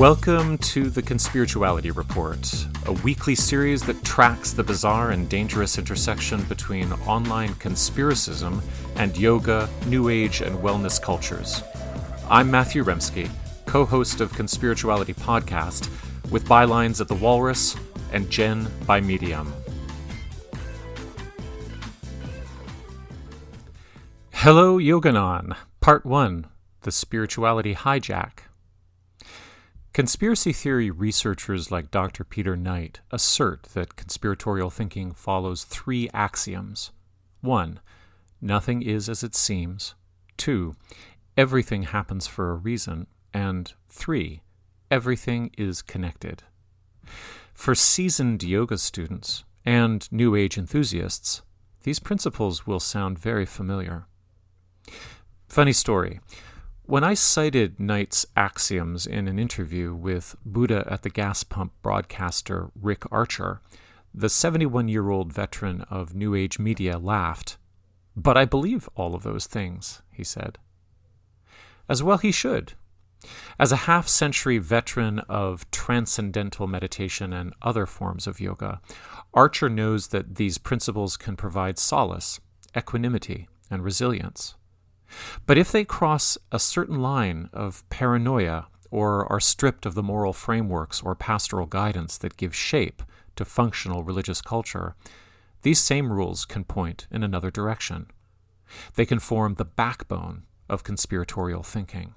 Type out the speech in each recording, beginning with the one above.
Welcome to the Conspirituality Report, a weekly series that tracks the bizarre and dangerous intersection between online conspiracism and yoga, New Age, and wellness cultures. I'm Matthew Remsky, co-host of Conspirituality Podcast, with bylines at The Walrus and Jen by Medium. Hello, YogAnon, Part 1, The Spirituality Hijack. Conspiracy theory researchers like Dr. Peter Knight assert that conspiratorial thinking follows three axioms. 1. Nothing is as it seems. 2. Everything happens for a reason. And 3. Everything is connected. For seasoned yoga students and New Age enthusiasts, these principles will sound very familiar. Funny story. When I cited Knight's axioms in an interview with Buddha at the Gas Pump broadcaster Rick Archer, the 71-year-old veteran of New Age media laughed. "But I believe all of those things," he said. As well he should. As a half-century veteran of transcendental meditation and other forms of yoga, Archer knows that these principles can provide solace, equanimity, and resilience. But if they cross a certain line of paranoia or are stripped of the moral frameworks or pastoral guidance that give shape to functional religious culture, these same rules can point in another direction. They can form the backbone of conspiratorial thinking.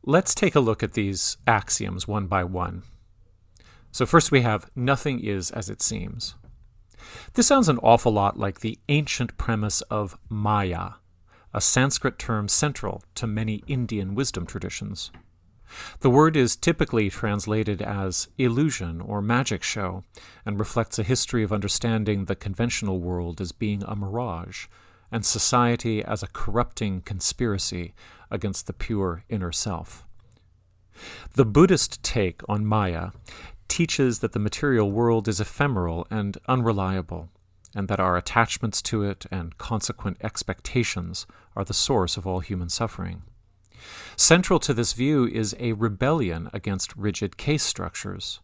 Let's take a look at these axioms one by one. So first we have nothing is as it seems. This sounds an awful lot like the ancient premise of Maya, a Sanskrit term central to many Indian wisdom traditions. The word is typically translated as illusion or magic show and reflects a history of understanding the conventional world as being a mirage and society as a corrupting conspiracy against the pure inner self. The Buddhist take on Maya teaches that the material world is ephemeral and unreliable, and that our attachments to it and consequent expectations are the source of all human suffering. Central to this view is a rebellion against rigid case structures.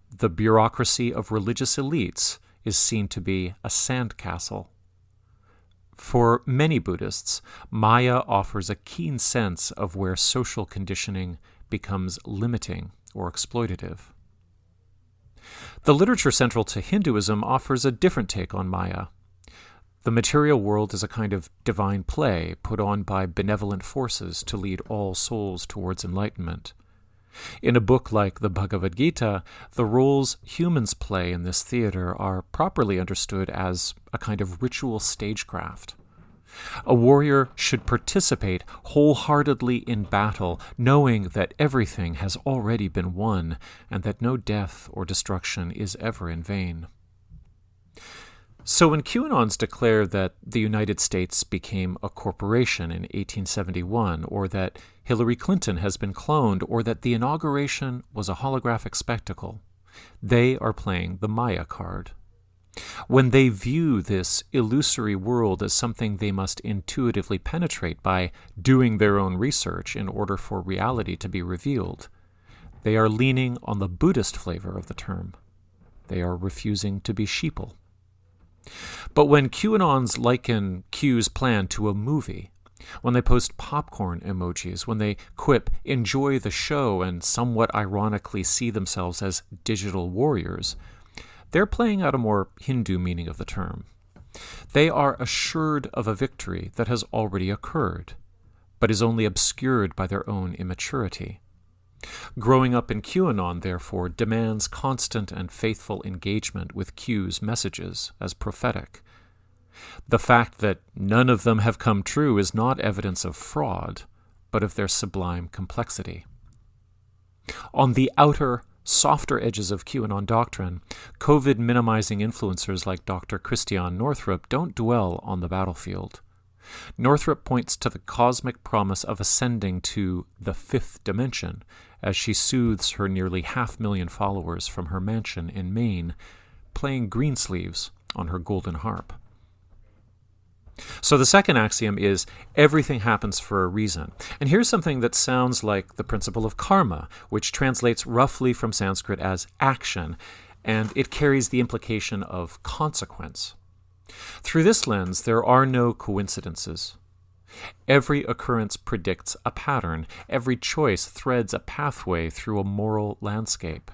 The bureaucracy of religious elites is seen to be a sandcastle. For many Buddhists, Maya offers a keen sense of where social conditioning becomes limiting or exploitative. The literature central to Hinduism offers a different take on Maya. The material world is a kind of divine play put on by benevolent forces to lead all souls towards enlightenment. In a book like the Bhagavad Gita, the roles humans play in this theater are properly understood as a kind of ritual stagecraft. A warrior should participate wholeheartedly in battle, knowing that everything has already been won and that no death or destruction is ever in vain. So when QAnons declare that the United States became a corporation in 1871, or that Hillary Clinton has been cloned, or that the inauguration was a holographic spectacle, they are playing the Maya card. When they view this illusory world as something they must intuitively penetrate by doing their own research in order for reality to be revealed, they are leaning on the Buddhist flavor of the term. They are refusing to be sheeple. But when QAnons liken Q's plan to a movie, when they post popcorn emojis, when they quip, "enjoy the show," and somewhat ironically see themselves as digital warriors, they're playing out a more Hindu meaning of the term. They are assured of a victory that has already occurred, but is only obscured by their own immaturity. Growing up in QAnon, therefore, demands constant and faithful engagement with Q's messages as prophetic. The fact that none of them have come true is not evidence of fraud, but of their sublime complexity. On the outer, softer edges of QAnon doctrine, COVID-minimizing influencers like Dr. Christiane Northrup don't dwell on the battlefield. Northrup points to the cosmic promise of ascending to the fifth dimension as she soothes her nearly 500,000 followers from her mansion in Maine, playing greensleeves on her golden harp. So the second axiom is everything happens for a reason. And here's something that sounds like the principle of karma, which translates roughly from Sanskrit as action, and it carries the implication of consequence. Through this lens, there are no coincidences. Every occurrence predicts a pattern. Every choice threads a pathway through a moral landscape.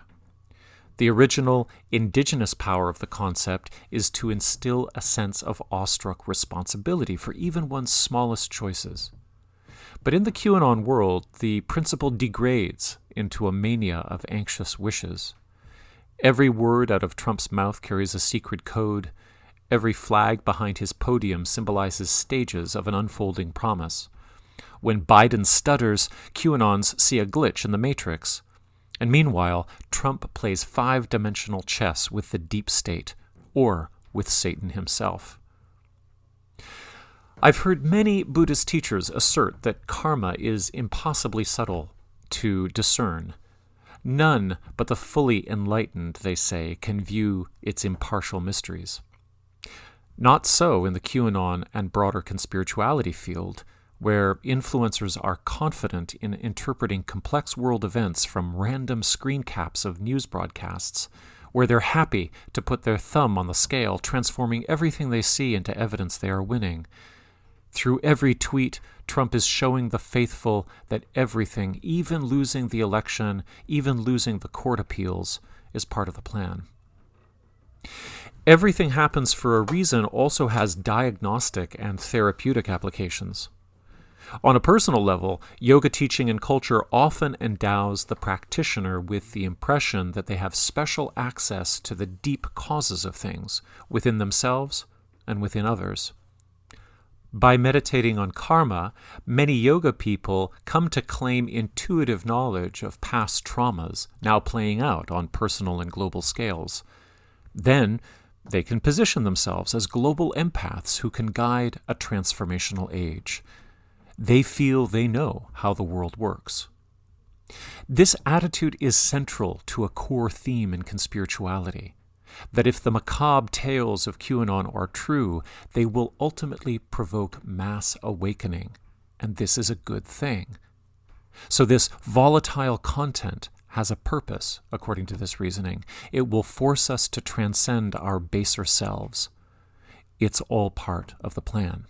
The original indigenous power of the concept is to instill a sense of awestruck responsibility for even one's smallest choices. But in the QAnon world, the principle degrades into a mania of anxious wishes. Every word out of Trump's mouth carries a secret code. Every flag behind his podium symbolizes stages of an unfolding promise. When Biden stutters, QAnons see a glitch in the matrix. And meanwhile, Trump plays five-dimensional chess with the deep state, or with Satan himself. I've heard many Buddhist teachers assert that karma is impossibly subtle to discern. None but the fully enlightened, they say, can view its impartial mysteries. Not so in the QAnon and broader conspirituality field, where influencers are confident in interpreting complex world events from random screen caps of news broadcasts, where they're happy to put their thumb on the scale, transforming everything they see into evidence they are winning. Through every tweet, Trump is showing the faithful that everything, even losing the election, even losing the court appeals, is part of the plan. Everything happens for a reason also has diagnostic and therapeutic applications. On a personal level, yoga teaching and culture often endows the practitioner with the impression that they have special access to the deep causes of things within themselves and within others. By meditating on karma, many yoga people come to claim intuitive knowledge of past traumas now playing out on personal and global scales. Then, they can position themselves as global empaths who can guide a transformational age. They feel they know how the world works. This attitude is central to a core theme in conspirituality, that if the macabre tales of QAnon are true, they will ultimately provoke mass awakening, and this is a good thing. So this volatile content has a purpose, according to this reasoning. It will force us to transcend our baser selves. It's all part of the plan.